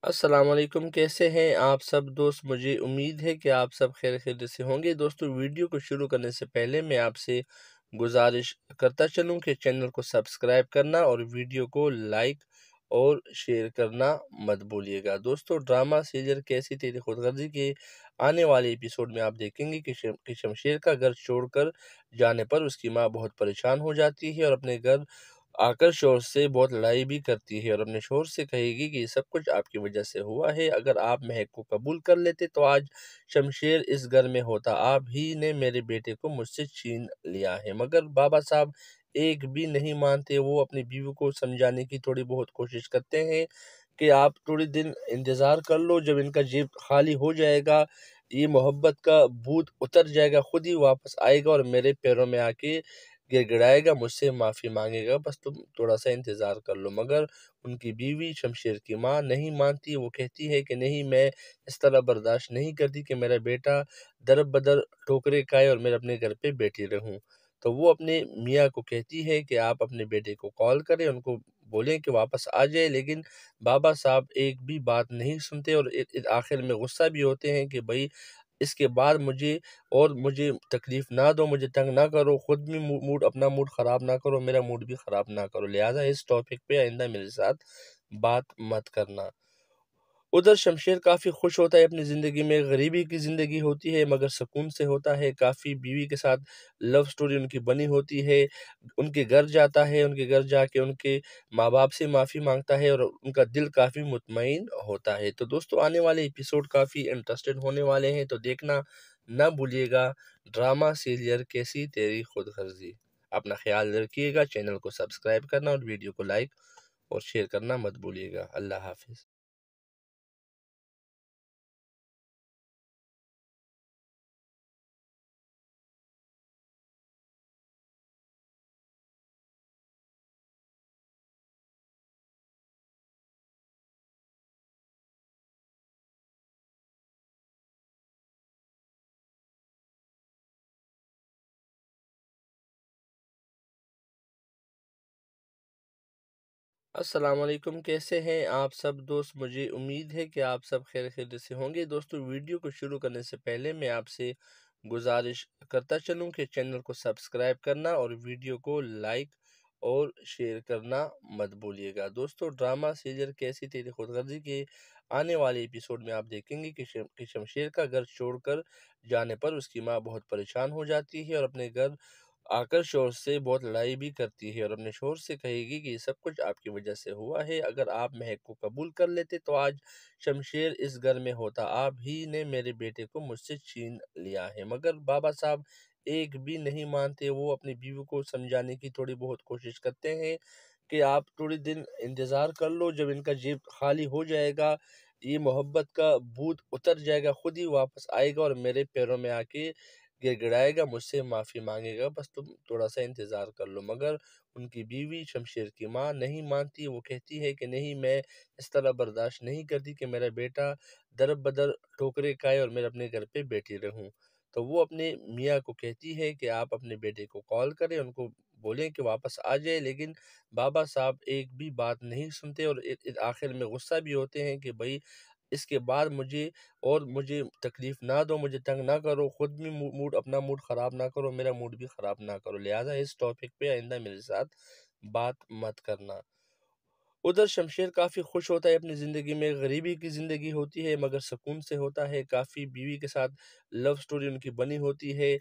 अस्सलाम वालेकुम, कैसे हैं आप सब दोस्त। मुझे उम्मीद है कि आप सब खैरियत से होंगे। दोस्तों, वीडियो को शुरू करने से पहले मैं आपसे गुजारिश करता चलूं कि चैनल को सब्सक्राइब करना और वीडियो को लाइक और शेयर करना मत भूलिएगा। दोस्तों, ड्रामा सीरियल कैसी तेरी खुदगर्जी के आने वाले एपिसोड में आप देखेंगे कि शमशेर का घर छोड़कर जाने पर उसकी माँ बहुत परेशान हो जाती है और अपने घर आकर शोहर से बहुत लड़ाई भी करती है और अपने शोहर से कहेगी कि ये सब कुछ आपकी वजह से हुआ है। अगर आप महक को कबूल कर लेते तो आज शमशेर इस घर में होता। आप ही ने मेरे बेटे को मुझसे छीन लिया है। मगर बाबा साहब एक भी नहीं मानते। वो अपनी बीवी को समझाने की थोड़ी बहुत कोशिश करते हैं कि आप थोड़ी दिन इंतज़ार कर लो, जब इनका जेब खाली हो जाएगा, ये मोहब्बत का भूत उतर जाएगा, खुद ही वापस आएगा और मेरे पैरों में आके गिड़गिड़ाएगा, मुझसे माफ़ी मांगेगा, बस तुम थोड़ा सा इंतज़ार कर लो। मगर उनकी बीवी शमशेर की माँ नहीं मानती। वो कहती है कि नहीं, मैं इस तरह बर्दाश्त नहीं करती कि मेरा बेटा दर बदर ठोकरें खाए और मैं अपने घर पे बैठी रहूं। तो वो अपने मियाँ को कहती है कि आप अपने बेटे को कॉल करें, उनको बोलें कि वापस आ जाए। लेकिन बाबा साहब एक भी बात नहीं सुनते और आखिर में गुस्सा भी होते हैं कि भाई इसके बाद मुझे तकलीफ ना दो, मुझे तंग ना करो, खुद भी अपना मूड ख़राब ना करो, मेरा मूड भी ख़राब ना करो। लिहाजा इस टॉपिक पे आइंदा मेरे साथ बात मत करना। उधर शमशेर काफ़ी खुश होता है अपनी ज़िंदगी में। गरीबी की ज़िंदगी होती है मगर सुकून से होता है। काफ़ी बीवी के साथ लव स्टोरी उनकी बनी होती है। उनके घर जाता है, उनके घर जाके उनके माँ-बाप से माफ़ी माँगता है और उनका दिल काफ़ी मुतमईन होता है। तो दोस्तों, आने वाले एपिसोड काफ़ी इंटरेस्टेड होने वाले हैं, तो देखना ना भूलिएगा ड्रामा सीरियल कैसी तेरी खुदगर्जी। अपना ख़्याल रखिएगा, चैनल को सब्सक्राइब करना और वीडियो को लाइक और शेयर करना मत भूलिएगा। अल्लाह हाफ़िज़। अस्सलाम वालेकुम, कैसे हैं आप सब दोस्त। मुझे उम्मीद है कि आप सब खैरियत से होंगे। दोस्तों, वीडियो को शुरू करने से पहले मैं आपसे गुजारिश करता चलूं कि चैनल को सब्सक्राइब करना और वीडियो को लाइक और शेयर करना मत भूलिएगा। दोस्तों, ड्रामा सीरियल कैसी तेरी खुदगर्जी के आने वाले एपिसोड में आप देखेंगे कि शमशेर का घर छोड़कर जाने पर उसकी माँ बहुत परेशान हो जाती है और अपने घर आकर शोहर से बहुत लड़ाई भी करती है और अपने शोहर से कहेगी कि ये सब कुछ आपकी वजह से हुआ है। अगर आप महक को कबूल कर लेते तो आज शमशेर इस घर में होता। आप ही ने मेरे बेटे को मुझसे छीन लिया है। मगर बाबा साहब एक भी नहीं मानते। वो अपनी बीवी को समझाने की थोड़ी बहुत कोशिश करते हैं कि आप थोड़ी दिन इंतज़ार कर लो, जब इनका जेब खाली हो जाएगा, ये मोहब्बत का भूत उतर जाएगा, खुद ही वापस आएगा और मेरे पैरों में आके गिड़गिड़ाएगा, मुझसे माफ़ी मांगेगा, बस तुम थोड़ा सा इंतज़ार कर लो। मगर उनकी बीवी शमशेर की माँ नहीं मानती। वो कहती है कि नहीं, मैं इस तरह बर्दाश्त नहीं करती कि मेरा बेटा दर बदर ठोकरें खाए और मैं अपने घर पे बैठी रहूं। तो वो अपने मियाँ को कहती है कि आप अपने बेटे को कॉल करें, उनको बोलें कि वापस आ जाए। लेकिन बाबा साहब एक भी बात नहीं सुनते और आखिर में गुस्सा भी होते हैं कि भाई इसके बाद मुझे तकलीफ ना दो, मुझे तंग ना करो, खुद भी अपना मूड ख़राब ना करो, मेरा मूड भी ख़राब ना करो। लिहाजा इस टॉपिक पे आइंदा मेरे साथ बात मत करना। उधर शमशेर काफ़ी खुश होता है अपनी ज़िंदगी में। गरीबी की ज़िंदगी होती है मगर सुकून से होता है। काफ़ी बीवी के साथ लव स्टोरी उनकी बनी होती है।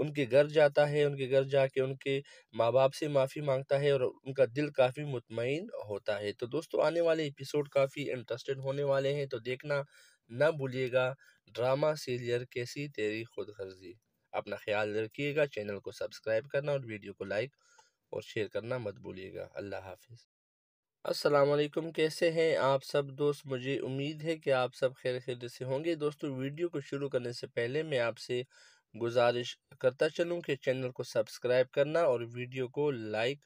उनके घर जाता है, उनके घर जाके उनके माँ-बाप से माफ़ी माँगता है और उनका दिल काफ़ी मुतमईन होता है। तो दोस्तों, आने वाले एपिसोड काफ़ी इंटरेस्टेड होने वाले हैं, तो देखना ना भूलिएगा ड्रामा सीरियल कैसी तेरी खुदगर्जी। अपना ख़्याल रखिएगा, चैनल को सब्सक्राइब करना और वीडियो को लाइक और शेयर करना मत भूलिएगा। अल्लाह हाफ़िज़। अस्सलाम वालेकुम, कैसे हैं आप सब दोस्त। मुझे उम्मीद है कि आप सब खैरियत से होंगे। दोस्तों, वीडियो को शुरू करने से पहले मैं आपसे गुजारिश करता चलूं कि चैनल को सब्सक्राइब करना और वीडियो को लाइक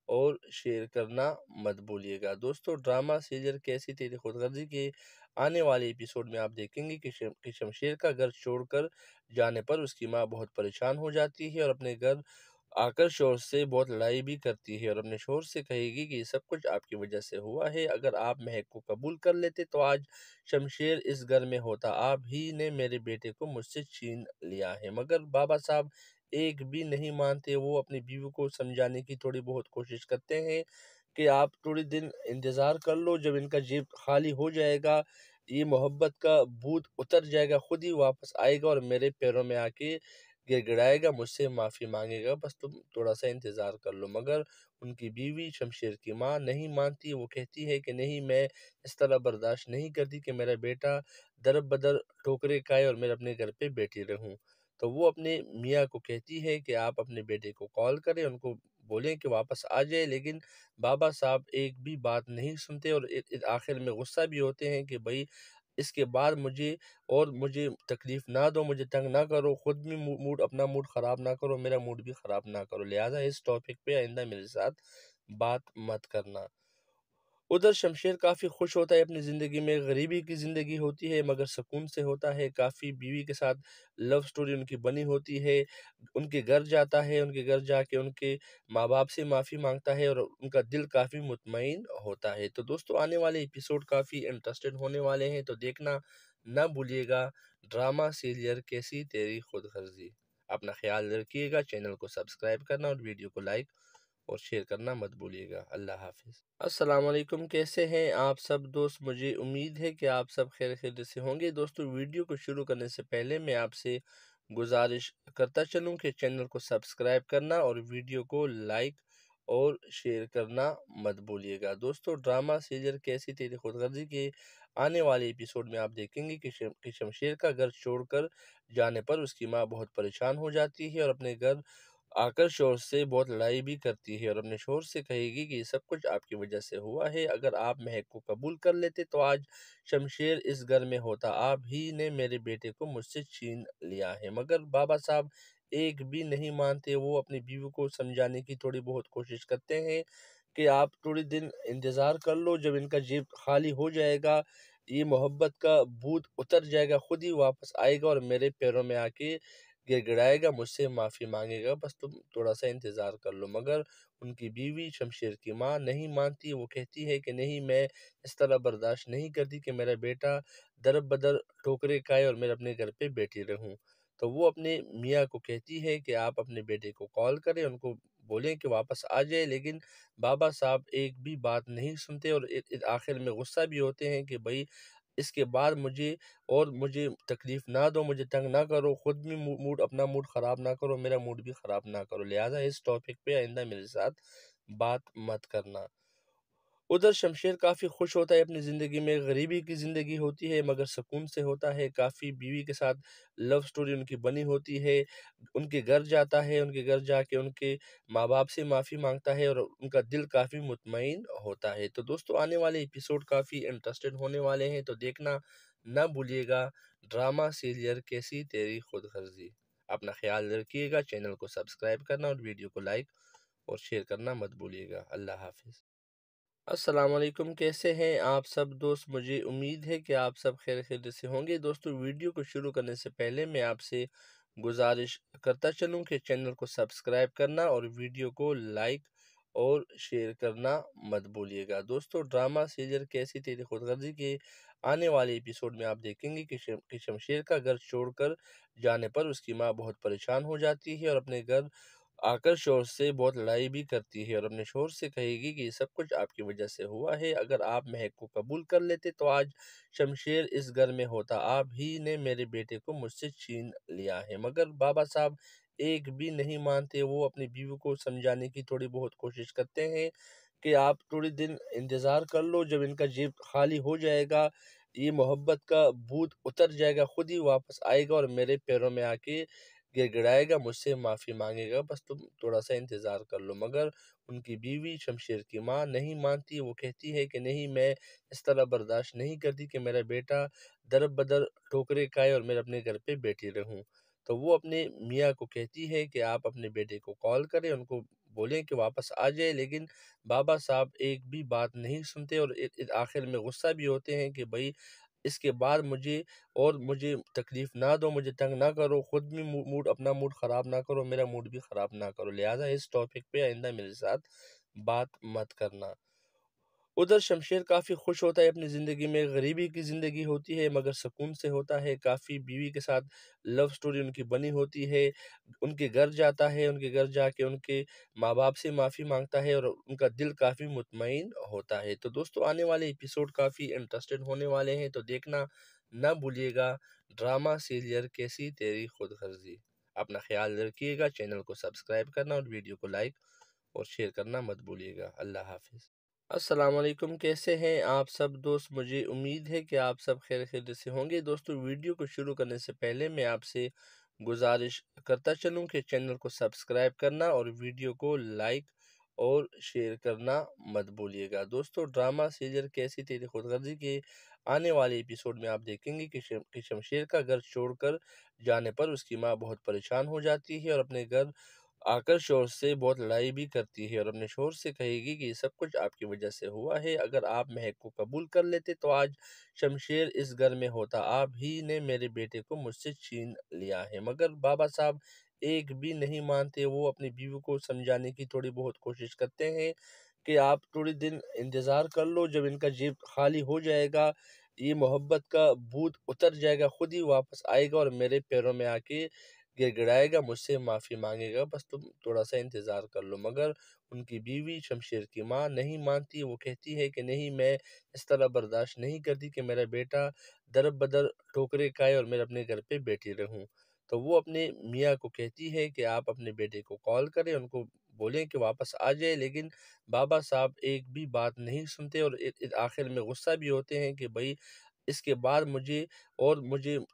और शेयर करना मत भूलिएगा। दोस्तों, ड्रामा सीरियल कैसी तेरी खुदगर्जी के आने वाले एपिसोड में आप देखेंगे कि शमशेर का घर छोड़कर जाने पर उसकी माँ बहुत परेशान हो जाती है और अपने घर आकर शोहर से बहुत लड़ाई भी करती है और अपने शोहर से कहेगी कि ये सब कुछ आपकी वजह से हुआ है। अगर आप महक को कबूल कर लेते तो आज शमशेर इस घर में होता। आप ही ने मेरे बेटे को मुझसे छीन लिया है। मगर बाबा साहब एक भी नहीं मानते। वो अपनी बीवी को समझाने की थोड़ी बहुत कोशिश करते हैं कि आप थोड़ी दिन इंतज़ार कर लो, जब इनका जेब खाली हो जाएगा, ये मोहब्बत का भूत उतर जाएगा, खुद ही वापस आएगा और मेरे पैरों में आके गिड़गिड़ाएगा, मुझसे माफ़ी मांगेगा, बस तुम थोड़ा सा इंतज़ार कर लो। मगर उनकी बीवी शमशेर की माँ नहीं मानती। वो कहती है कि नहीं, मैं इस तरह बर्दाश्त नहीं करती कि मेरा बेटा दर बदर ठोकरें खाए और मैं अपने घर पे बैठी रहूं। तो वो अपने मियाँ को कहती है कि आप अपने बेटे को कॉल करें, उनको बोलें कि वापस आ जाए। लेकिन बाबा साहब एक भी बात नहीं सुनते और आखिर में गुस्सा भी होते हैं कि भाई इसके बाद मुझे तकलीफ ना दो, मुझे तंग ना करो, खुद भी अपना मूड ख़राब ना करो, मेरा मूड भी ख़राब ना करो, लिहाजा इस टॉपिक पे आइंदा मेरे साथ बात मत करना। उधर शमशेर काफ़ी खुश होता है अपनी ज़िंदगी में। गरीबी की ज़िंदगी होती है मगर सुकून से होता है। काफ़ी बीवी के साथ लव स्टोरी उनकी बनी होती है। उनके घर जाता है, उनके घर जाके उनके माँ-बाप से माफ़ी माँगता है और उनका दिल काफ़ी मुतमईन होता है। तो दोस्तों, आने वाले एपिसोड काफ़ी इंटरेस्टेड होने वाले हैं, तो देखना ना भूलिएगा। ड्रामा सीरियल कैसी तेरी खुदगर्जी। अपना ख़्याल रखिएगा, चैनल को सब्सक्राइब करना और वीडियो को लाइक और शेयर करना मत भूलिएगा। अल्लाह हाफ़िज़। अस्सलाम वालेकुम, कैसे हैं आप सब दोस्त? मुझे उम्मीद है कि आप सब खैरियत से होंगे। दोस्तों, वीडियो को शुरू करने से पहले मैं आपसे गुजारिश करता चलूं कि चैनल को सब्सक्राइब करना और वीडियो को लाइक और शेयर करना मत भूलिएगा। दोस्तों, ड्रामा सीरियल कैसी तेरी खुदगर्जी के आने वाले एपिसोड में आप देखेंगे कि शमशेर का घर छोड़कर जाने पर उसकी माँ बहुत परेशान हो जाती है और अपने घर आकर शोहर से बहुत लड़ाई भी करती है और अपने शोहर से कहेगी कि ये सब कुछ आपकी वजह से हुआ है। अगर आप महक को कबूल कर लेते तो आज शमशेर इस घर में होता। आप ही ने मेरे बेटे को मुझसे छीन लिया है। मगर बाबा साहब एक भी नहीं मानते। वो अपनी बीवी को समझाने की थोड़ी बहुत कोशिश करते हैं कि आप थोड़ी दिन इंतज़ार कर लो, जब इनका जेब खाली हो जाएगा, ये मोहब्बत का भूत उतर जाएगा, खुद ही वापस आएगा और मेरे पैरों में आके गिड़गिड़ाएगा, मुझसे माफ़ी मांगेगा, बस तुम थोड़ा सा इंतज़ार कर लो। मगर उनकी बीवी शमशेर की माँ नहीं मानती। वो कहती है कि नहीं, मैं इस तरह बर्दाश्त नहीं करती कि मेरा बेटा दर बदर ठोकरें खाए और मैं अपने घर पे बैठी रहूं। तो वो अपने मियाँ को कहती है कि आप अपने बेटे को कॉल करें, उनको बोलें कि वापस आ जाए। लेकिन बाबा साहब एक भी बात नहीं सुनते और आखिर में गुस्सा भी होते हैं कि भाई इसके बाद मुझे तकलीफ ना दो, मुझे तंग ना करो, खुद भी अपना मूड ख़राब ना करो, मेरा मूड भी ख़राब ना करो, लिहाजा इस टॉपिक पे आइंदा मेरे साथ बात मत करना। उधर शमशेर काफ़ी खुश होता है अपनी ज़िंदगी में। गरीबी की ज़िंदगी होती है मगर सुकून से होता है। काफ़ी बीवी के साथ लव स्टोरी उनकी बनी होती है। उनके घर जाता है, उनके घर जाके उनके माँ-बाप से माफ़ी माँगता है और उनका दिल काफ़ी मुतमईन होता है। तो दोस्तों, आने वाले एपिसोड काफ़ी इंटरेस्टेड होने वाले हैं, तो देखना ना भूलिएगा। ड्रामा सीरियल कैसी तेरी खुदगर्जी। अपना ख़्याल रखिएगा, चैनल को सब्सक्राइब करना और वीडियो को लाइक और शेयर करना मत भूलिएगा। अल्लाह हाफ़िज़। अस्सलाम वालेकुम, कैसे हैं आप सब दोस्त? मुझे उम्मीद है कि आप सब खैरियत से होंगे। दोस्तों, वीडियो को शुरू करने से पहले मैं आपसे गुजारिश करता चलूं कि चैनल को सब्सक्राइब करना और वीडियो को लाइक और शेयर करना मत भूलिएगा। दोस्तों, ड्रामा सीरियल कैसी तेरी खुदगर्जी के आने वाले एपिसोड में आप देखेंगे कि शमशेर का घर छोड़कर जाने पर उसकी माँ बहुत परेशान हो जाती है और अपने घर आकर शोहर से बहुत लड़ाई भी करती है और अपने शोहर से कहेगी कि ये सब कुछ आपकी वजह से हुआ है। अगर आप महक को कबूल कर लेते तो आज शमशेर इस घर में होता। आप ही ने मेरे बेटे को मुझसे छीन लिया है। मगर बाबा साहब एक भी नहीं मानते। वो अपनी बीवी को समझाने की थोड़ी बहुत कोशिश करते हैं कि आप थोड़ी दिन इंतज़ार कर लो, जब इनका जेब खाली हो जाएगा, ये मोहब्बत का भूत उतर जाएगा, खुद ही वापस आएगा और मेरे पैरों में आके गिड़गिड़ाएगा, मुझसे माफ़ी मांगेगा, बस तुम थोड़ा सा इंतज़ार कर लो। मगर उनकी बीवी शमशेर की माँ नहीं मानती। वो कहती है कि नहीं, मैं इस तरह बर्दाश्त नहीं करती कि मेरा बेटा दर बदर ठोकरें खाए और मैं अपने घर पे बैठी रहूं। तो वो अपने मियाँ को कहती है कि आप अपने बेटे को कॉल करें, उनको बोलें कि वापस आ जाए। लेकिन बाबा साहब एक भी बात नहीं सुनते और आखिर में गुस्सा भी होते हैं कि भाई इसके बाद मुझे तकलीफ़ ना दो, मुझे तंग ना करो, खुद भी अपना मूड ख़राब ना करो, मेरा मूड भी ख़राब ना करो। लिहाज़ा इस टॉपिक पे आइंदा मेरे साथ बात मत करना। उधर शमशेर काफ़ी खुश होता है अपनी ज़िंदगी में, गरीबी की ज़िंदगी होती है मगर सुकून से होता है, काफ़ी बीवी के साथ लव स्टोरी उनकी बनी होती है। उनके घर जाता है, उनके घर जाके उनके माँ-बाप से माफ़ी माँगता है और उनका दिल काफ़ी मुतमईन होता है। तो दोस्तों आने वाले एपिसोड काफ़ी इंटरेस्टेड होने वाले हैं, तो देखना ना भूलिएगा ड्रामा सीरियल कैसी तेरी खुदगर्ज़ी। अपना ख़्याल रखिएगा, चैनल को सब्सक्राइब करना और वीडियो को लाइक और शेयर करना मत भूलिएगा। अल्लाह हाफ़िज़। अस्सलाम वालेकुम, कैसे हैं आप सब दोस्त? मुझे उम्मीद है कि आप सब खैरियत से होंगे। दोस्तों वीडियो को शुरू करने से पहले मैं आपसे गुजारिश करता चलूं कि चैनल को सब्सक्राइब करना और वीडियो को लाइक और शेयर करना मत भूलिएगा। दोस्तों ड्रामा सीरियल कैसी तेरी खुदगर्जी के आने वाले एपिसोड में आप देखेंगे कि शमशेर का घर छोड़कर जाने पर उसकी माँ बहुत परेशान हो जाती है और अपने घर आकर शोहर से बहुत लड़ाई भी करती है और अपने शोहर से कहेगी कि ये सब कुछ आपकी वजह से हुआ है। अगर आप महक को कबूल कर लेते तो आज शमशेर इस घर में होता। आप ही ने मेरे बेटे को मुझसे छीन लिया है। मगर बाबा साहब एक भी नहीं मानते। वो अपनी बीवी को समझाने की थोड़ी बहुत कोशिश करते हैं कि आप थोड़ी दिन इंतज़ार कर लो, जब इनका जेब खाली हो जाएगा, ये मोहब्बत का भूत उतर जाएगा, खुद ही वापस आएगा और मेरे पैरों में आके गिड़गिड़ाएगा, मुझसे माफ़ी मांगेगा, बस तुम थोड़ा सा इंतज़ार कर लो। मगर उनकी बीवी शमशेर की माँ नहीं मानती। वो कहती है कि नहीं, मैं इस तरह बर्दाश्त नहीं करती कि मेरा बेटा दर बदर ठोकरें खाए और मैं अपने घर पे बैठी रहूं। तो वो अपने मियाँ को कहती है कि आप अपने बेटे को कॉल करें, उनको बोलें कि वापस आ जाए, लेकिन बाबा साहब एक भी बात नहीं सुनते और आखिर में गुस्सा भी होते हैं कि भाई इसके बाद मुझे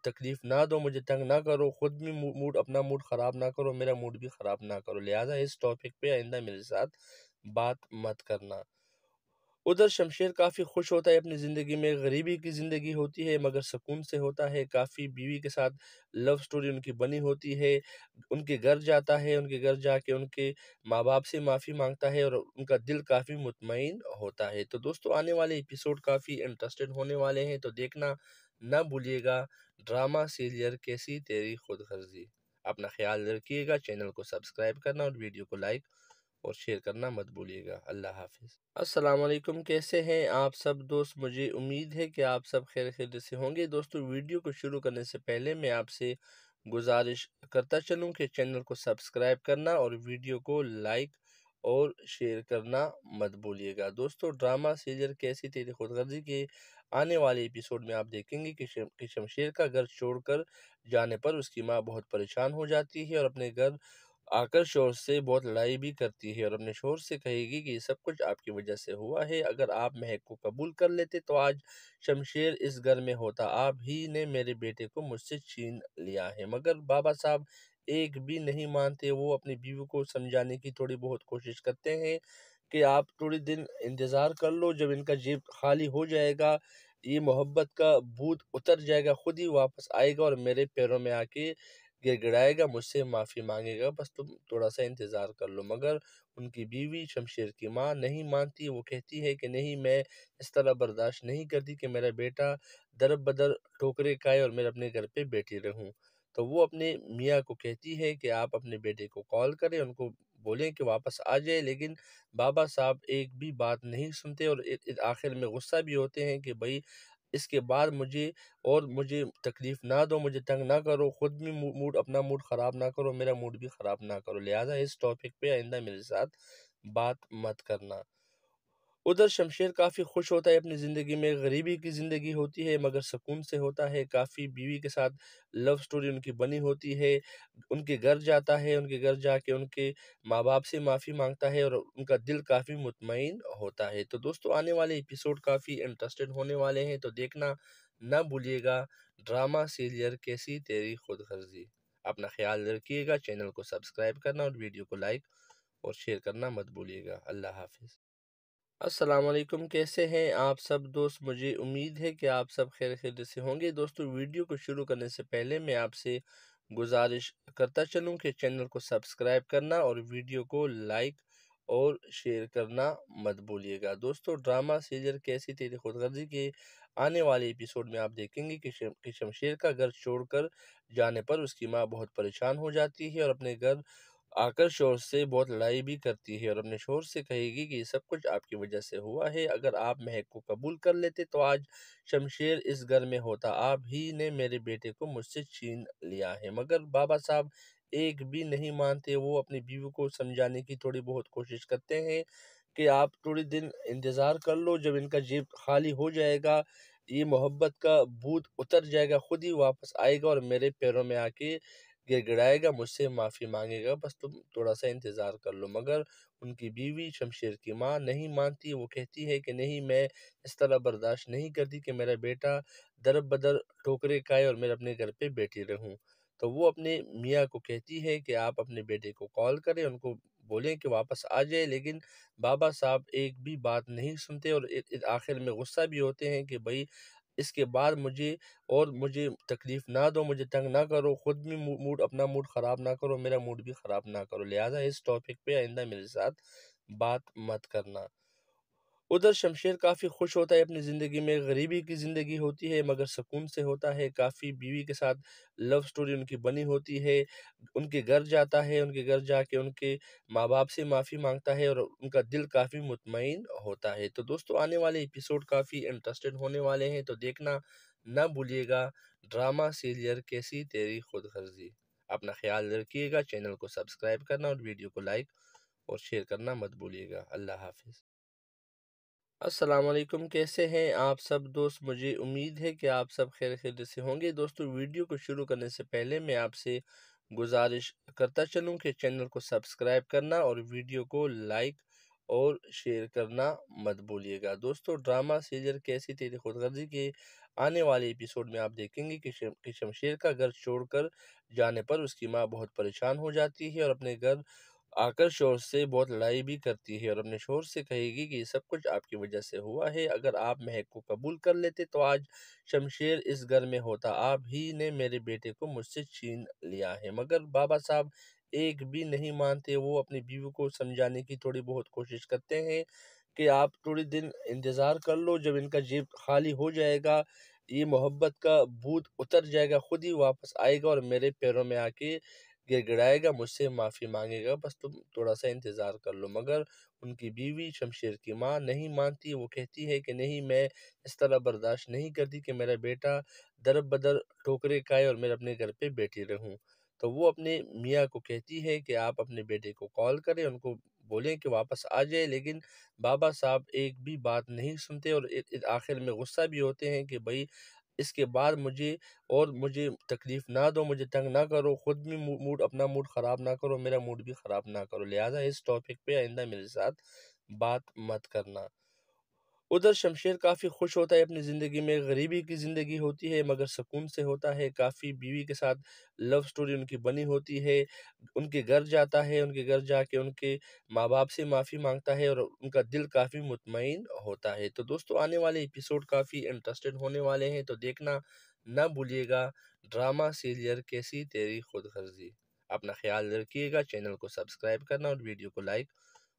तकलीफ़ ना दो, मुझे तंग ना करो, खुद भी अपना मूड ख़राब ना करो, मेरा मूड भी ख़राब ना करो। लिहाज़ा इस टॉपिक पे आइंदा मेरे साथ बात मत करना। उधर शमशेर काफ़ी खुश होता है अपनी ज़िंदगी में, गरीबी की ज़िंदगी होती है मगर सुकून से होता है, काफ़ी बीवी के साथ लव स्टोरी उनकी बनी होती है। उनके घर जाता है, उनके घर जाके उनके माँ-बाप से माफ़ी माँगता है और उनका दिल काफ़ी मुतमईन होता है। तो दोस्तों आने वाले एपिसोड काफ़ी इंटरेस्टेड होने वाले हैं, तो देखना ना भूलिएगा ड्रामा सीरियल कैसी तेरी खुदगर्ज़ी। अपना ख़्याल रखिएगा, चैनल को सब्सक्राइब करना और वीडियो को लाइक और शेयर करना मत भूलिएगा। अल्लाह हाफ़िज़। अस्सलाम वालेकुम, कैसे हैं आप सब दोस्त? मुझे उम्मीद है कि आप सब खैरियत से होंगे। दोस्तों वीडियो को शुरू करने से पहले मैं आपसे गुजारिश करता चलूं कि चैनल को सब्सक्राइब करना और वीडियो को लाइक और शेयर करना मत भूलिएगा। दोस्तों ड्रामा सीरियल कैसी तेरी खुदगर्जी के आने वाले एपिसोड में आप देखेंगे कि शमशेर का घर छोड़कर जाने पर उसकी माँ बहुत परेशान हो जाती है और अपने घर आकर शोहर से बहुत लड़ाई भी करती है और अपने शोहर से कहेगी कि ये सब कुछ आपकी वजह से हुआ है। अगर आप महक को कबूल कर लेते तो आज शमशेर इस घर में होता। आप ही ने मेरे बेटे को मुझसे छीन लिया है। मगर बाबा साहब एक भी नहीं मानते। वो अपनी बीवी को समझाने की थोड़ी बहुत कोशिश करते हैं कि आप थोड़ी दिन इंतज़ार कर लो, जब इनका जेब खाली हो जाएगा, ये मोहब्बत का भूत उतर जाएगा, खुद ही वापस आएगा और मेरे पैरों में आके गिड़गिड़ाएगा, मुझसे माफ़ी माँगेगा, बस तुम थोड़ा-सा इंतज़ार कर लो। मगर उनकी बीवी शमशेर की माँ नहीं मानती। वो कहती है कि नहीं, मैं इस तरह बर्दाश्त नहीं करती कि मेरा बेटा दर-बदर ठोकरें खाए और मैं अपने घर पे बैठी रहूँ। तो वो अपने मियाँ को कहती है कि आप अपने बेटे को कॉल करें, उनको बोलें कि वापस आ जाए, लेकिन बाबा साहब एक भी बात नहीं सुनते और आखिर में गुस्सा भी होते हैं कि भई इसके बाद मुझे तकलीफ़ ना दो, मुझे तंग ना करो, खुद भी अपना मूड ख़राब ना करो, मेरा मूड भी ख़राब ना करो। लिहाज़ा इस टॉपिक पे आइंदा मेरे साथ बात मत करना। उधर शमशेर काफ़ी खुश होता है अपनी ज़िंदगी में, गरीबी की ज़िंदगी होती है मगर सुकून से होता है, काफ़ी बीवी के साथ लव स्टोरी उनकी बनी होती है। उनके घर जाता है, उनके घर जाके उनके माँ-बाप से माफ़ी माँगता है और उनका दिल काफ़ी मुतमईन होता है। तो दोस्तों आने वाले एपिसोड काफ़ी इंटरेस्टेड होने वाले हैं, तो देखना ना भूलिएगा ड्रामा सीरियल कैसी तेरी खुदगर्ज़ी। अपना ख़्याल रखिएगा, चैनल को सब्सक्राइब करना और वीडियो को लाइक और शेयर करना मत भूलिएगा। अल्लाह हाफ़िज़। अस्सलाम वालेकुम, कैसे हैं आप सब दोस्त? मुझे उम्मीद है कि आप सब खैरियत से होंगे। दोस्तों वीडियो को शुरू करने से पहले मैं आपसे गुजारिश करता चलूं कि चैनल को सब्सक्राइब करना और वीडियो को लाइक और शेयर करना मत भूलिएगा। दोस्तों ड्रामा सीरियल कैसी तेरी खुदगर्जी के आने वाले एपिसोड में आप देखेंगे कि शमशेर का घर छोड़कर जाने पर उसकी माँ बहुत परेशान हो जाती है और अपने घर आकर शोहर से बहुत लड़ाई भी करती है और अपने शोहर से कहेगी कि ये सब कुछ आपकी वजह से हुआ है। अगर आप महक को कबूल कर लेते तो आज शमशेर इस घर में होता। आप ही ने मेरे बेटे को मुझसे छीन लिया है। मगर बाबा साहब एक भी नहीं मानते। वो अपनी बीवी को समझाने की थोड़ी बहुत कोशिश करते हैं कि आप थोड़ी दिन इंतज़ार कर लो, जब इनका जेब खाली हो जाएगा, ये मोहब्बत का भूत उतर जाएगा, खुद ही वापस आएगा और मेरे पैरों में आके गिड़गिड़ाएगा, मुझसे माफ़ी मांगेगा, बस तुम थोड़ा सा इंतज़ार कर लो। मगर उनकी बीवी शमशेर की माँ नहीं मानती। वो कहती है कि नहीं, मैं इस तरह बर्दाश्त नहीं करती कि मेरा बेटा दर बदर ठोकरें खाए और मैं अपने घर पे बैठी रहूं। तो वो अपने मियाँ को कहती है कि आप अपने बेटे को कॉल करें, उनको बोलें कि वापस आ जाए। लेकिन बाबा साहब एक भी बात नहीं सुनते और आखिर में गुस्सा भी होते हैं कि भाई इसके बाद मुझे तकलीफ़ ना दो, मुझे तंग ना करो, खुद भी अपना मूड ख़राब ना करो, मेरा मूड भी ख़राब ना करो। लिहाज़ा इस टॉपिक पे आइंदा मेरे साथ बात मत करना। उधर शमशेर काफ़ी खुश होता है अपनी ज़िंदगी में। गरीबी की ज़िंदगी होती है मगर सुकून से होता है। काफ़ी बीवी के साथ लव स्टोरी उनकी बनी होती है। उनके घर जाता है, उनके घर जाके उनके माँ-बाप से माफ़ी माँगता है और उनका दिल काफ़ी मुतमईन होता है। तो दोस्तों, आने वाले एपिसोड काफ़ी इंटरेस्टेड होने वाले हैं, तो देखना ना भूलिएगा। ड्रामा सीरियल कैसी तेरी खुदगर्ज़ी। अपना ख़्याल रखिएगा, चैनल को सब्सक्राइब करना और वीडियो को लाइक और शेयर करना मत भूलिएगा। अल्लाह हाफ़िज़। अस्सलाम वालेकुम, कैसे हैं आप सब दोस्त? मुझे उम्मीद है कि आप सब खैरियत से होंगे। दोस्तों, वीडियो को शुरू करने से पहले मैं आपसे गुजारिश करता चलूं कि चैनल को सब्सक्राइब करना और वीडियो को लाइक और शेयर करना मत भूलिएगा। दोस्तों, ड्रामा सीरियल कैसी तेरी खुदगर्जी के आने वाले एपिसोड में आप देखेंगे कि शमशेर का घर छोड़कर जाने पर उसकी माँ बहुत परेशान हो जाती है और अपने घर आकर शोहर से बहुत लड़ाई भी करती है और अपने शोहर से कहेगी कि ये सब कुछ आपकी वजह से हुआ है। अगर आप महक को कबूल कर लेते तो आज शमशेर इस घर में होता। आप ही ने मेरे बेटे को मुझसे छीन लिया है। मगर बाबा साहब एक भी नहीं मानते। वो अपनी बीवी को समझाने की थोड़ी बहुत कोशिश करते हैं कि आप थोड़ी दिन इंतज़ार कर लो, जब इनका जेब खाली हो जाएगा, ये मोहब्बत का भूत उतर जाएगा, खुद ही वापस आएगा और मेरे पैरों में आके गिड़गिड़ाएगा, मुझसे माफ़ी माँगेगा, बस तुम थोड़ा-सा इंतज़ार कर लो। मगर उनकी बीवी शमशेर की माँ नहीं मानती। वो कहती है कि नहीं, मैं इस तरह बर्दाश्त नहीं करती कि मेरा बेटा दर-बदर ठोकरें खाए और मैं अपने घर पे बैठी रहूँ। तो वो अपने मियाँ को कहती है कि आप अपने बेटे को कॉल करें, उनको बोलें कि वापस आ जाए। लेकिन बाबा साहब एक भी बात नहीं सुनते और आखिर में गुस्सा भी होते हैं कि भई इसके बाद मुझे तकलीफ़ ना दो, मुझे तंग ना करो, खुद भी अपना मूड ख़राब ना करो, मेरा मूड भी ख़राब ना करो। लिहाज़ा इस टॉपिक पे आइंदा मेरे साथ बात मत करना। उधर शमशेर काफ़ी खुश होता है अपनी ज़िंदगी में। गरीबी की ज़िंदगी होती है मगर सुकून से होता है। काफ़ी बीवी के साथ लव स्टोरी उनकी बनी होती है। उनके घर जाता है, उनके घर जाके उनके माँ-बाप से माफ़ी माँगता है और उनका दिल काफ़ी मुतमईन होता है। तो दोस्तों, आने वाले एपिसोड काफ़ी इंटरेस्टेड होने वाले हैं, तो देखना ना भूलिएगा। ड्रामा सीरियल कैसी तेरी खुदगर्ज़ी। अपना ख़्याल रखिएगा, चैनल को सब्सक्राइब करना और वीडियो को लाइक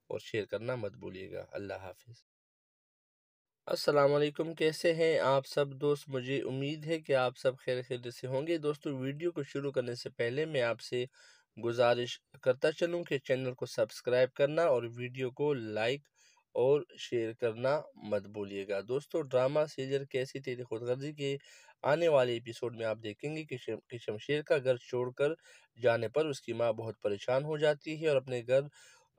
और शेयर करना मत भूलिएगा। अल्लाह हाफ़िज़। अस्सलाम वालेकुम, कैसे हैं आप सब दोस्त? मुझे उम्मीद है कि आप सब खैरियत से होंगे। दोस्तों, वीडियो को शुरू करने से पहले मैं आपसे गुजारिश करता चलूं कि चैनल को सब्सक्राइब करना और वीडियो को लाइक और शेयर करना मत भूलिएगा। दोस्तों, ड्रामा सीरियल कैसी तेरी खुदगर्जी के आने वाले एपिसोड में आप देखेंगे कि शमशेर का घर छोड़कर जाने पर उसकी माँ बहुत परेशान हो जाती है और अपने घर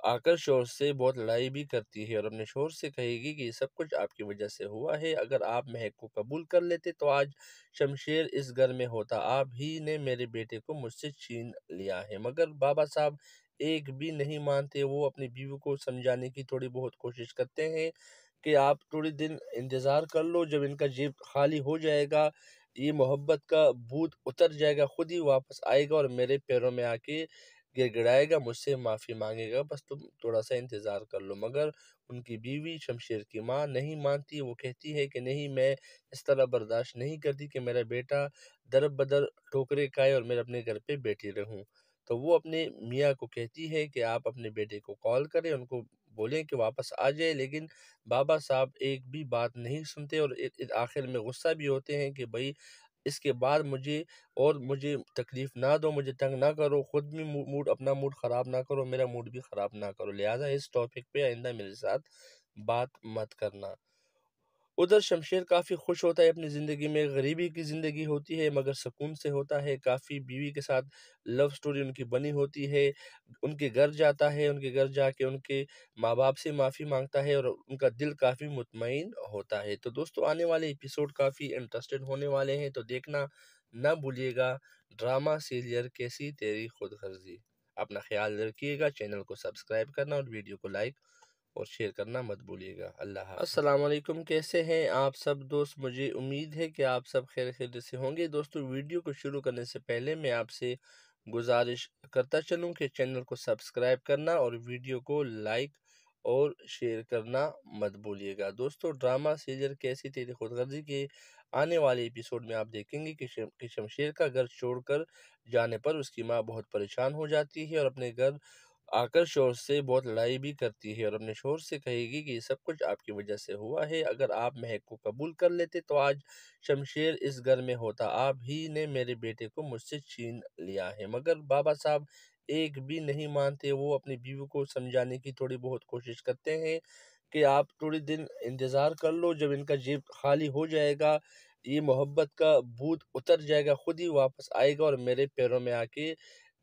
आकर शोहर से बहुत लड़ाई भी करती है और अपने शोहर से कहेगी कि ये सब कुछ आपकी वजह से हुआ है। अगर आप महक को कबूल कर लेते तो आज शमशेर इस घर में होता। आप ही ने मेरे बेटे को मुझसे छीन लिया है। मगर बाबा साहब एक भी नहीं मानते। वो अपनी बीवी को समझाने की थोड़ी बहुत कोशिश करते हैं कि आप थोड़ी दिन इंतज़ार कर लो, जब इनका जेब खाली हो जाएगा, ये मोहब्बत का भूत उतर जाएगा, खुद ही वापस आएगा और मेरे पैरों में आके गिड़गिड़ाएगा, मुझसे माफ़ी माँगेगा, बस तुम थोड़ा-सा इंतज़ार कर लो। मगर उनकी बीवी शमशेर की माँ नहीं मानती। वो कहती है कि नहीं, मैं इस तरह बर्दाश्त नहीं करती कि मेरा बेटा दर-बदर ठोकरें खाए और मैं अपने घर पे बैठी रहूँ। तो वो अपने मियाँ को कहती है कि आप अपने बेटे को कॉल करें, उनको बोलें कि वापस आ जाए, लेकिन बाबा साहब एक भी बात नहीं सुनते और आखिर में गुस्सा भी होते हैं कि भई इसके बाद मुझे तकलीफ़ ना दो, मुझे तंग ना करो, खुद भी अपना मूड ख़राब ना करो, मेरा मूड भी ख़राब ना करो। लिहाज़ा इस टॉपिक पे आइंदा मेरे साथ बात मत करना। उधर शमशेर काफ़ी खुश होता है अपनी ज़िंदगी में, गरीबी की ज़िंदगी होती है मगर सुकून से होता है, काफ़ी बीवी के साथ लव स्टोरी उनकी बनी होती है। उनके घर जाता है, उनके घर जाके उनके माँ-बाप से माफ़ी माँगता है और उनका दिल काफ़ी मुतमईन होता है। तो दोस्तों आने वाले एपिसोड काफ़ी इंटरेस्टेड होने वाले हैं, तो देखना ना भूलिएगा ड्रामा सीरियल कैसी तेरी खुदगर्ज़ी। अपना ख़्याल रखिएगा, चैनल को सब्सक्राइब करना और वीडियो को लाइक और शेयर करना मत भूलिएगा। अल्लाह हाफ़िज़। अस्सलाम वालेकुम, कैसे हैं आप सब दोस्त? मुझे उम्मीद है कि आप सब खैरियत से होंगे। दोस्तों वीडियो को शुरू करने से पहले मैं आपसे गुजारिश करता चलूं कि चैनल को सब्सक्राइब करना और वीडियो को लाइक और शेयर करना मत भूलिएगा। दोस्तों ड्रामा सीरियल कैसी तेरी खुदगर्जी के आने वाले एपिसोड में आप देखेंगे कि शमशेर का घर छोड़कर जाने पर उसकी माँ बहुत परेशान हो जाती है और अपने घर आकर शोहर से बहुत लड़ाई भी करती है और अपने शोहर से कहेगी कि ये सब कुछ आपकी वजह से हुआ है। अगर आप महक को कबूल कर लेते तो आज शमशेर इस घर में होता। आप ही ने मेरे बेटे को मुझसे छीन लिया है। मगर बाबा साहब एक भी नहीं मानते। वो अपनी बीवी को समझाने की थोड़ी बहुत कोशिश करते हैं कि आप थोड़ी दिन इंतज़ार कर लो, जब इनका जेब खाली हो जाएगा, ये मोहब्बत का भूत उतर जाएगा, खुद ही वापस आएगा और मेरे पैरों में आके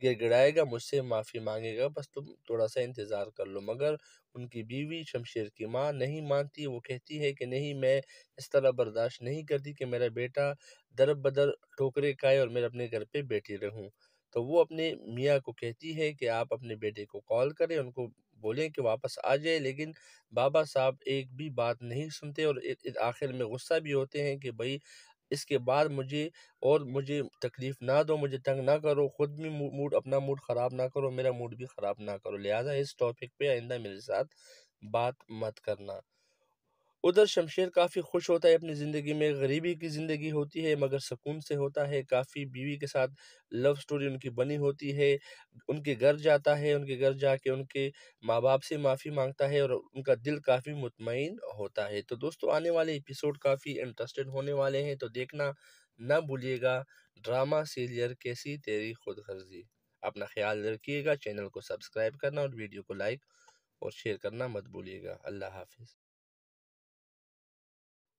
गिड़गिड़ाएगा, मुझसे माफ़ी माँगेगा, बस तुम थोड़ा-सा इंतज़ार कर लो। मगर उनकी बीवी शमशेर की माँ नहीं मानती, वो कहती है कि नहीं, मैं इस तरह बर्दाश्त नहीं करती कि मेरा बेटा दर-बदर ठोकरें खाए और मैं अपने घर पे बैठी रहूँ। तो वो अपने मियाँ को कहती है कि आप अपने बेटे को कॉल करें, उनको बोलें कि वापस आ जाए, लेकिन बाबा साहब एक भी बात नहीं सुनते और आखिर में गुस्सा भी होते हैं कि भई इसके बाद मुझे तकलीफ़ ना दो, मुझे तंग ना करो, खुद भी अपना मूड ख़राब ना करो, मेरा मूड भी ख़राब ना करो। लिहाज़ा इस टॉपिक पे आइंदा मेरे साथ बात मत करना। उधर शमशेर काफ़ी खुश होता है अपनी ज़िंदगी में, गरीबी की ज़िंदगी होती है मगर सुकून से होता है, काफ़ी बीवी के साथ लव स्टोरी उनकी बनी होती है। उनके घर जाता है, उनके घर जाके उनके माँ-बाप से माफ़ी माँगता है और उनका दिल काफ़ी मुतमईन होता है। तो दोस्तों आने वाले एपिसोड काफ़ी इंटरेस्टेड होने वाले हैं, तो देखना ना भूलिएगा ड्रामा सीरियल कैसी तेरी खुदगर्ज़ी। अपना ख़्याल रखिएगा, चैनल को सब्सक्राइब करना और वीडियो को लाइक और शेयर करना मत भूलिएगा। अल्लाह हाफ़िज़।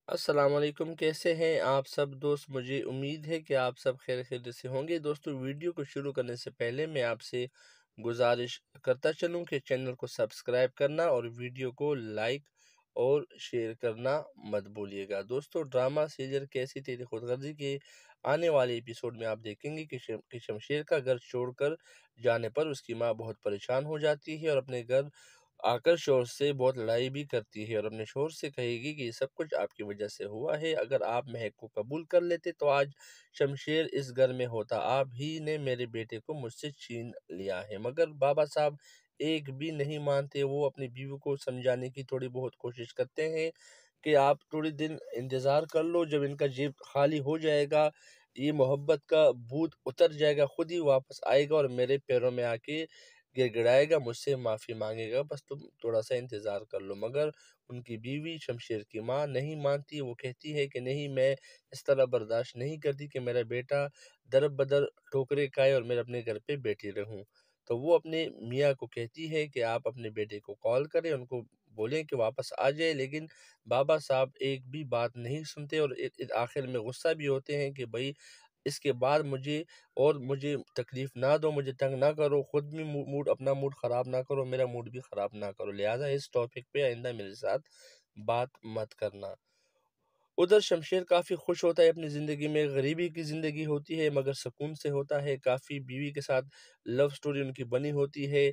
अस्सलाम वालेकुम, कैसे हैं आप सब दोस्त? मुझे उम्मीद है कि आप सब खैरियत से होंगे। दोस्तों वीडियो को शुरू करने से पहले मैं आपसे गुजारिश करता चलूं कि चैनल को सब्सक्राइब करना और वीडियो को लाइक और शेयर करना मत भूलिएगा। दोस्तों ड्रामा सीरियल कैसी तेरी खुदगर्जी के आने वाले एपिसोड में आप देखेंगे कि शमशेर का घर छोड़कर जाने पर उसकी माँ बहुत परेशान हो जाती है और अपने घर आकर शोहर से बहुत लड़ाई भी करती है और अपने शोहर से कहेगी कि ये सब कुछ आपकी वजह से हुआ है। अगर आप महक को कबूल कर लेते तो आज शमशेर इस घर में होता। आप ही ने मेरे बेटे को मुझसे छीन लिया है। मगर बाबा साहब एक भी नहीं मानते। वो अपनी बीवी को समझाने की थोड़ी बहुत कोशिश करते हैं कि आप थोड़ी दिन इंतज़ार कर लो, जब इनका जेब खाली हो जाएगा, ये मोहब्बत का भूत उतर जाएगा, खुद ही वापस आएगा और मेरे पैरों में आके गिड़गिड़ाएगा, मुझसे माफ़ी माँगेगा, बस तुम थोड़ा-सा इंतज़ार कर लो। मगर उनकी बीवी शमशेर की माँ नहीं मानती, वो कहती है कि नहीं, मैं इस तरह बर्दाश्त नहीं करती कि मेरा बेटा दर-बदर ठोकरें खाए और मैं अपने घर पे बैठी रहूँ। तो वो अपने मियाँ को कहती है कि आप अपने बेटे को कॉल करें, उनको बोलें कि वापस आ जाए, लेकिन बाबा साहब एक भी बात नहीं सुनते और आखिर में गुस्सा भी होते हैं कि भई इसके बाद मुझे तकलीफ़ ना दो, मुझे तंग ना करो, खुद भी अपना मूड ख़राब ना करो, मेरा मूड भी ख़राब ना करो। लिहाज़ा इस टॉपिक पे आइंदा मेरे साथ बात मत करना। उधर शमशेर काफ़ी खुश होता है अपनी ज़िंदगी में, गरीबी की ज़िंदगी होती है मगर सुकून से होता है, काफ़ी बीवी के साथ लव स्टोरी उनकी बनी होती है।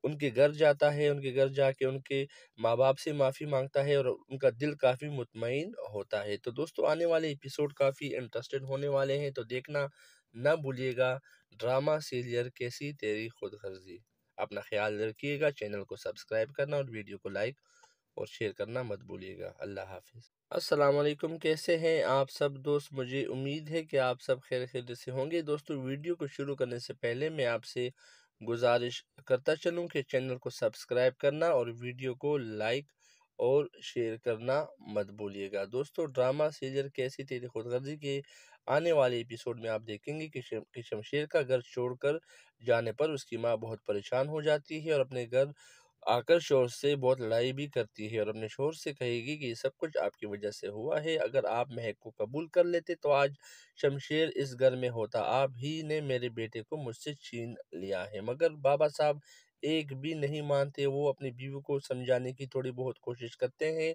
उनके घर जाता है, उनके घर जाके उनके माँ-बाप से माफ़ी माँगता है और उनका दिल काफ़ी मुतमईन होता है। तो दोस्तों आने वाले एपिसोड काफ़ी इंटरेस्टेड होने वाले हैं, तो देखना ना भूलिएगा ड्रामा सीरियल कैसी तेरी खुदगर्ज़ी। अपना ख़्याल रखिएगा, चैनल को सब्सक्राइब करना और वीडियो को लाइक और शेयर करना मत भूलिएगा। अल्लाह हाफ़िज़। अस्सलाम वालेकुम, कैसे हैं आप सब दोस्त। मुझे उम्मीद है कि आप सब खैरियत से होंगे। दोस्तों, वीडियो को शुरू करने से पहले मैं आपसे गुजारिश करता चलूं कि चैनल को सब्सक्राइब करना और वीडियो को लाइक और शेयर करना मत भूलिएगा। दोस्तों, ड्रामा सीरियल कैसी तेरी खुदगर्जी के आने वाले एपिसोड में आप देखेंगे कि शमशेर का घर छोड़कर जाने पर उसकी माँ बहुत परेशान हो जाती है और अपने घर आकर शोहर से बहुत लड़ाई भी करती है और अपने शोहर से कहेगी कि ये सब कुछ आपकी वजह से हुआ है। अगर आप महक को कबूल कर लेते तो आज शमशेर इस घर में होता। आप ही ने मेरे बेटे को मुझसे छीन लिया है। मगर बाबा साहब एक भी नहीं मानते। वो अपनी बीवी को समझाने की थोड़ी बहुत कोशिश करते हैं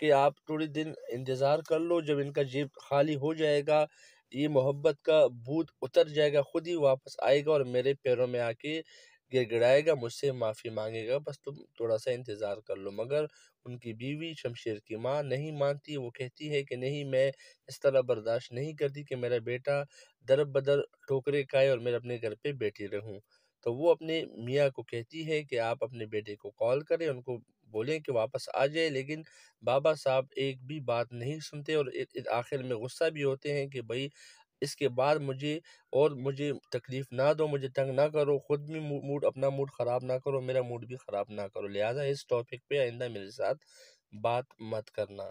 कि आप थोड़ी दिन इंतज़ार कर लो, जब इनका जेब खाली हो जाएगा, ये मोहब्बत का भूत उतर जाएगा, खुद ही वापस आएगा और मेरे पैरों में आके गिड़गिड़ाएगा, मुझसे माफ़ी मांगेगा, बस तुम थोड़ा सा इंतज़ार कर लो। मगर उनकी बीवी शमशेर की माँ नहीं मानती। वो कहती है कि नहीं, मैं इस तरह बर्दाश्त नहीं करती कि मेरा बेटा दर बदर ठोकरें खाए और मैं अपने घर पे बैठी रहूं। तो वो अपने मियाँ को कहती है कि आप अपने बेटे को कॉल करें, उनको बोलें कि वापस आ जाए। लेकिन बाबा साहब एक भी बात नहीं सुनते और आखिर में गुस्सा भी होते हैं कि भाई इसके बाद मुझे तकलीफ़ ना दो, मुझे तंग ना करो, खुद भी अपना मूड ख़राब ना करो, मेरा मूड भी ख़राब ना करो। लिहाज़ा इस टॉपिक पे आइंदा मेरे साथ बात मत करना।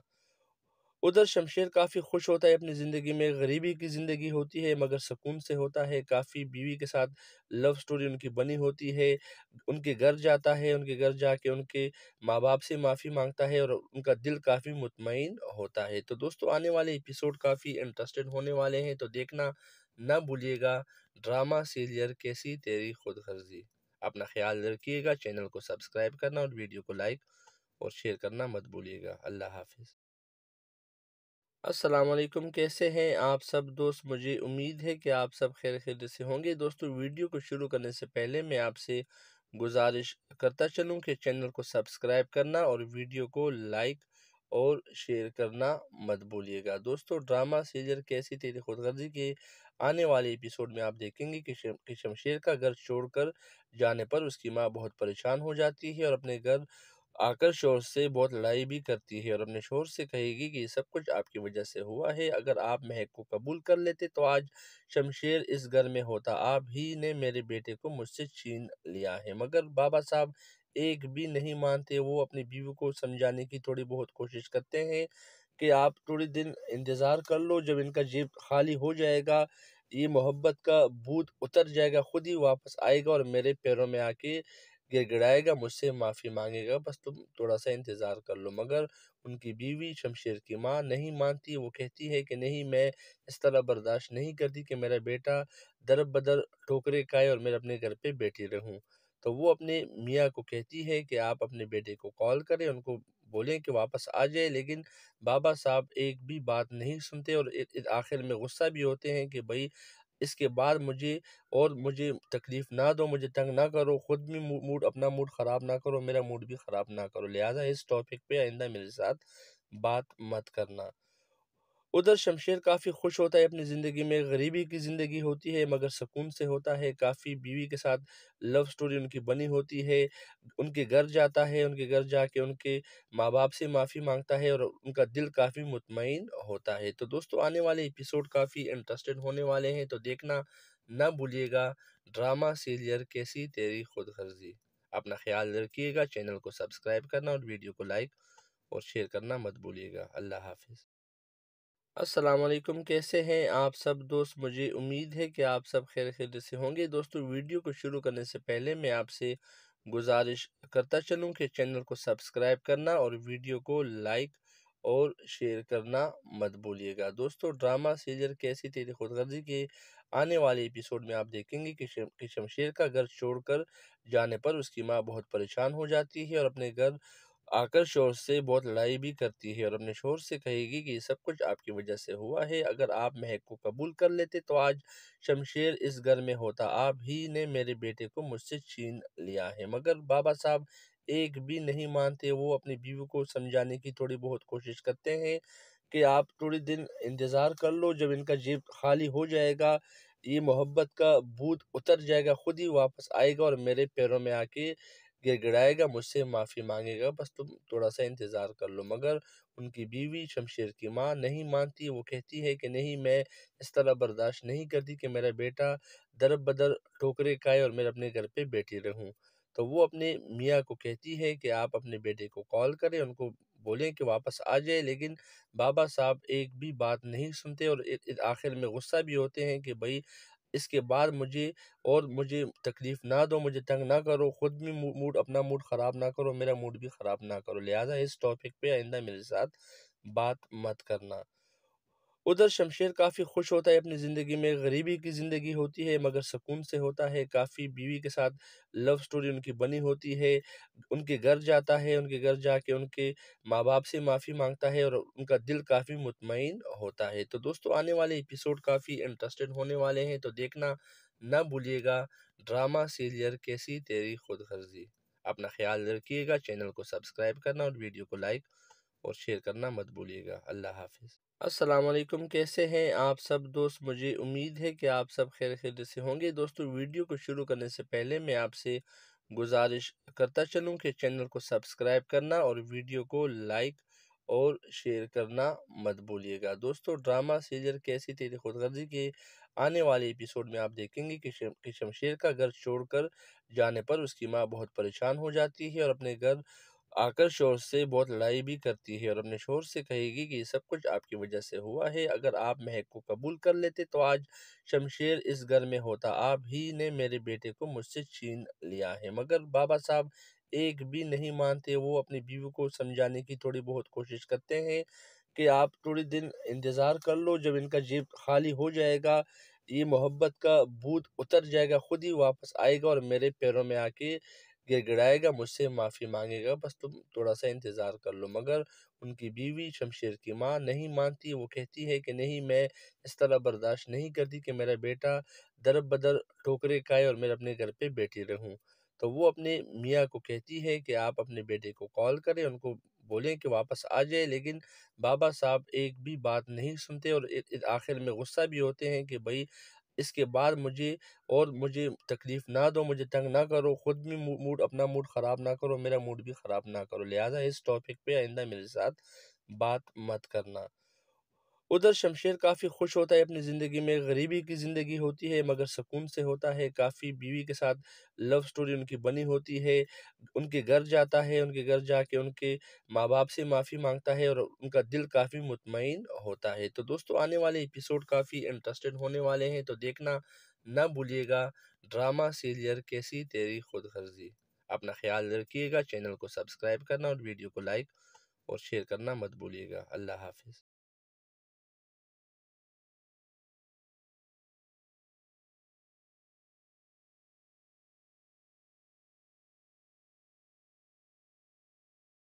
उधर शमशेर काफ़ी खुश होता है अपनी ज़िंदगी में। गरीबी की ज़िंदगी होती है मगर सुकून से होता है। काफ़ी बीवी के साथ लव स्टोरी उनकी बनी होती है। उनके घर जाता है, उनके घर जाके उनके माँ-बाप से माफ़ी माँगता है और उनका दिल काफ़ी मुतमईन होता है। तो दोस्तों, आने वाले एपिसोड काफ़ी इंटरेस्टेड होने वाले हैं, तो देखना ना भूलिएगा ड्रामा सीरियल कैसी तेरी खुदगर्जी। अपना ख़्याल रखिएगा, चैनल को सब्सक्राइब करना और वीडियो को लाइक और शेयर करना मत भूलिएगा। अल्लाह हाफ़िज़। अस्सलाम वालेकुम, कैसे हैं आप सब दोस्त। मुझे उम्मीद है कि आप सब खैरियत से होंगे। दोस्तों, वीडियो को शुरू करने से पहले मैं आपसे गुजारिश करता चलूं कि चैनल को सब्सक्राइब करना और वीडियो को लाइक और शेयर करना मत भूलिएगा। दोस्तों, ड्रामा सीरियल कैसी तेरी खुदगर्जी के आने वाले एपिसोड में आप देखेंगे कि शमशेर का घर छोड़कर जाने पर उसकी माँ बहुत परेशान हो जाती है और अपने घर आकर शोहर से बहुत लड़ाई भी करती है और अपने शोहर से कहेगी कि ये सब कुछ आपकी वजह से हुआ है। अगर आप महक को कबूल कर लेते तो आज शमशेर इस घर में होता। आप ही ने मेरे बेटे को मुझसे छीन लिया है। मगर बाबा साहब एक भी नहीं मानते। वो अपनी बीवी को समझाने की थोड़ी बहुत कोशिश करते हैं कि आप थोड़ी दिन इंतज़ार कर लो, जब इनका जेब खाली हो जाएगा, ये मोहब्बत का भूत उतर जाएगा, खुद ही वापस आएगा और मेरे पैरों में आके गिड़गिड़ाएगा, मुझसे माफ़ी मांगेगा, बस तुम थोड़ा सा इंतज़ार कर लो। मगर उनकी बीवी शमशेर की माँ नहीं मानती। वो कहती है कि नहीं, मैं इस तरह बर्दाश्त नहीं करती कि मेरा बेटा दर बदर ठोकरें खाए और मैं अपने घर पे बैठी रहूं। तो वो अपने मियाँ को कहती है कि आप अपने बेटे को कॉल करें, उनको बोलें कि वापस आ जाए। लेकिन बाबा साहब एक भी बात नहीं सुनते और आखिर में गुस्सा भी होते हैं कि भाई इसके बाद मुझे तकलीफ़ ना दो, मुझे तंग ना करो, खुद भी अपना मूड ख़राब ना करो, मेरा मूड भी ख़राब ना करो। लिहाज़ा इस टॉपिक पे आइंदा मेरे साथ बात मत करना। उधर शमशेर काफ़ी खुश होता है अपनी ज़िंदगी में। गरीबी की ज़िंदगी होती है मगर सुकून से होता है। काफ़ी बीवी के साथ लव स्टोरी उनकी बनी होती है। उनके घर जाता है, उनके घर जाके उनके माँ-बाप से माफ़ी माँगता है और उनका दिल काफ़ी मुतमईन होता है। तो दोस्तों, आने वाले एपिसोड काफ़ी इंटरेस्टेड होने वाले हैं, तो देखना ना भूलिएगा ड्रामा सीरियल कैसी तेरी खुदगर्जी। अपना ख़्याल रखिएगा, चैनल को सब्सक्राइब करना और वीडियो को लाइक और शेयर करना मत भूलिएगा। अल्लाह हाफ़िज़। अस्सलाम वालेकुम, कैसे हैं आप सब दोस्त। मुझे उम्मीद है कि आप सब खैरियत से होंगे। दोस्तों, वीडियो को शुरू करने से पहले मैं आपसे गुजारिश करता चलूं कि चैनल को सब्सक्राइब करना और वीडियो को लाइक और शेयर करना मत भूलिएगा। दोस्तों, ड्रामा सीरियल कैसी तेरी खुदगर्जी के आने वाले एपिसोड में आप देखेंगे कि शमशेर का घर छोड़कर जाने पर उसकी माँ बहुत परेशान हो जाती है और अपने घर आकर शोहर से बहुत लड़ाई भी करती है और अपने शोहर से कहेगी कि ये सब कुछ आपकी वजह से हुआ है। अगर आप महक को कबूल कर लेते तो आज शमशेर इस घर में होता। आप ही ने मेरे बेटे को मुझसे छीन लिया है। मगर बाबा साहब एक भी नहीं मानते। वो अपनी बीवी को समझाने की थोड़ी बहुत कोशिश करते हैं कि आप थोड़ी दिन इंतज़ार कर लो, जब इनका जेब खाली हो जाएगा, ये मोहब्बत का भूत उतर जाएगा, खुद ही वापस आएगा और मेरे पैरों में आके गिड़गिड़ाएगा, मुझसे माफ़ी मांगेगा, बस तुम थोड़ा सा इंतज़ार कर लो। मगर उनकी बीवी शमशेर की माँ नहीं मानती। वो कहती है कि नहीं, मैं इस तरह बर्दाश्त नहीं करती कि मेरा बेटा दर बदर ठोकरें खाए और मैं अपने घर पे बैठी रहूं। तो वो अपने मियाँ को कहती है कि आप अपने बेटे को कॉल करें, उनको बोलें कि वापस आ जाए। लेकिन बाबा साहब एक भी बात नहीं सुनते और आखिर में गुस्सा भी होते हैं कि भाई इसके बाद मुझे तकलीफ ना दो, मुझे तंग ना करो, खुद भी अपना मूड ख़राब ना करो, मेरा मूड भी ख़राब ना करो। लिहाजा इस टॉपिक पे आइंदा मेरे साथ बात मत करना। उधर शमशेर काफ़ी खुश होता है अपनी ज़िंदगी में, गरीबी की ज़िंदगी होती है मगर सुकून से होता है। काफ़ी बीवी के साथ लव स्टोरी उनकी बनी होती है। उनके घर जाता है, उनके घर जाके उनके माँ-बाप से माफ़ी माँगता है और उनका दिल काफ़ी मुतमईन होता है। तो दोस्तों, आने वाले एपिसोड काफ़ी इंटरेस्टेड होने वाले हैं, तो देखना ना भूलिएगा। ड्रामा सीरियल कैसी तेरी खुदगर्जी। अपना ख़्याल रखिएगा, चैनल को सब्सक्राइब करना और वीडियो को लाइक और शेयर करना मत भूलिएगा। अल्लाह हाफ़िज़। अस्सलाम वालेकुम, कैसे हैं आप सब दोस्त? मुझे उम्मीद है कि आप सब खैरियत से होंगे। दोस्तों, वीडियो को शुरू करने से पहले मैं आपसे गुजारिश करता चलूं कि चैनल को सब्सक्राइब करना और वीडियो को लाइक और शेयर करना मत भूलिएगा। दोस्तों, ड्रामा सीरियल कैसी तेरी खुदगर्जी के आने वाले एपिसोड में आप देखेंगे कि शमशेर का घर छोड़कर जाने पर उसकी माँ बहुत परेशान हो जाती है और अपने घर आकर शोहर से बहुत लड़ाई भी करती है और अपने शोहर से कहेगी कि ये सब कुछ आपकी वजह से हुआ है। अगर आप महक को कबूल कर लेते तो आज शमशेर इस घर में होता। आप ही ने मेरे बेटे को मुझसे छीन लिया है। मगर बाबा साहब एक भी नहीं मानते। वो अपनी बीवी को समझाने की थोड़ी बहुत कोशिश करते हैं कि आप थोड़ी दिन इंतज़ार कर लो, जब इनका जेब खाली हो जाएगा, ये मोहब्बत का भूत उतर जाएगा, खुद ही वापस आएगा और मेरे पैरों में आके गिड़गिड़ाएगा, मुझसे माफ़ी मांगेगा, बस तुम थोड़ा सा इंतज़ार कर लो। मगर उनकी बीवी शमशेर की माँ नहीं मानती। वो कहती है कि नहीं, मैं इस तरह बर्दाश्त नहीं करती कि मेरा बेटा दर बदर ठोकरें खाए और मैं अपने घर पे बैठी रहूं। तो वो अपने मियाँ को कहती है कि आप अपने बेटे को कॉल करें, उनको बोलें कि वापस आ जाए। लेकिन बाबा साहब एक भी बात नहीं सुनते और आखिर में गुस्सा भी होते हैं कि भाई इसके बाद मुझे तकलीफ ना दो, मुझे तंग ना करो, खुद भी अपना मूड ख़राब ना करो, मेरा मूड भी ख़राब ना करो। लिहाजा इस टॉपिक पे आइंदा मेरे साथ बात मत करना। उधर शमशेर काफ़ी खुश होता है अपनी ज़िंदगी में, गरीबी की ज़िंदगी होती है मगर सुकून से होता है। काफ़ी बीवी के साथ लव स्टोरी उनकी बनी होती है। उनके घर जाता है, उनके घर जाके उनके माँ-बाप से माफ़ी माँगता है और उनका दिल काफ़ी मुतमईन होता है। तो दोस्तों, आने वाले एपिसोड काफ़ी इंटरेस्टेड होने वाले हैं, तो देखना ना भूलिएगा। ड्रामा सीरियल कैसी तेरी खुदगर्जी। अपना ख़्याल रखिएगा, चैनल को सब्सक्राइब करना और वीडियो को लाइक और शेयर करना मत भूलिएगा। अल्लाह हाफ़िज़।